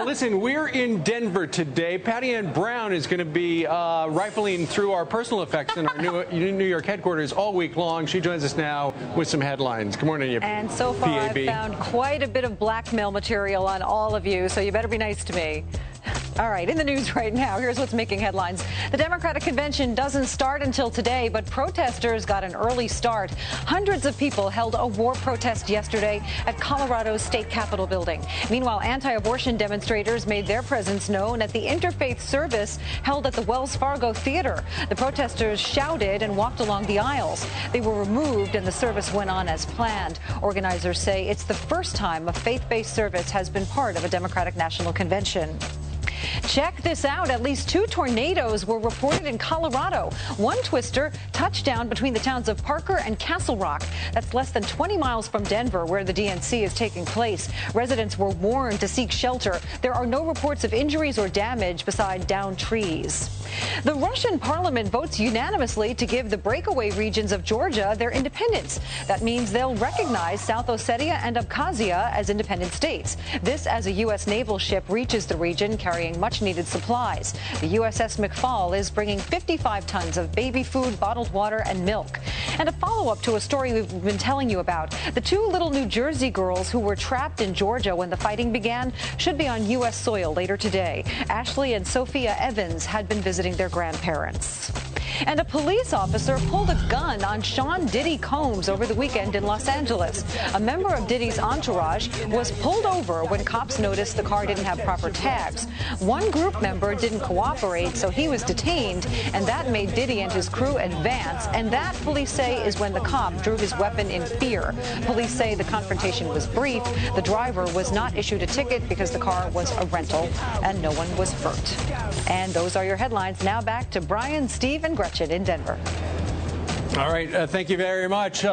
Listen, we're in Denver today. Patti Ann Browne is going to be rifling through our personal effects in our New York headquarters all week long. She joins us now with some headlines. Good morning, you. And so far, I've found quite a bit of blackmail material on all of you, so you better be nice to me. All right, in the news right now, here's what's making headlines. The Democratic convention doesn't start until today, but protesters got an early start. Hundreds of people held a war protest yesterday at Colorado's state capitol building. Meanwhile, anti-abortion demonstrators made their presence known at the interfaith service held at the Wells Fargo Theater. The protesters shouted and walked along the aisles. They were removed and the service went on as planned. Organizers say it's the first time a faith-based service has been part of a Democratic National Convention. Check this out. At least 2 tornadoes were reported in Colorado. One twister touched down between the towns of Parker and Castle Rock. That's less than 20 miles from Denver, where the DNC is taking place. Residents were warned to seek shelter. There are no reports of injuries or damage beside downed trees. The Russian parliament votes unanimously to give the breakaway regions of Georgia their independence. That means they'll recognize South Ossetia and Abkhazia as independent states. This as a U.S. naval ship reaches the region carrying much-needed supplies. The USS McFall is bringing 55 tons of baby food, bottled water, and milk. And a follow-up to a story we've been telling you about. The 2 little New Jersey girls who were trapped in Georgia when the fighting began should be on U.S. soil later today. Ashley and Sophia Evans had been visiting their grandparents. And a police officer pulled a gun on Sean Diddy Combs over the weekend in Los Angeles. A member of Diddy's entourage was pulled over when cops noticed the car didn't have proper tags. One group member didn't cooperate, so he was detained, and that made Diddy and his crew advance. And that, police say, is when the cop drew his weapon in fear. Police say the confrontation was brief. The driver was not issued a ticket because the car was a rental, and no one was hurt. And those are your headlines. Now back to Brian, Steve, and Gretchen in Denver. All right. Thank you very much.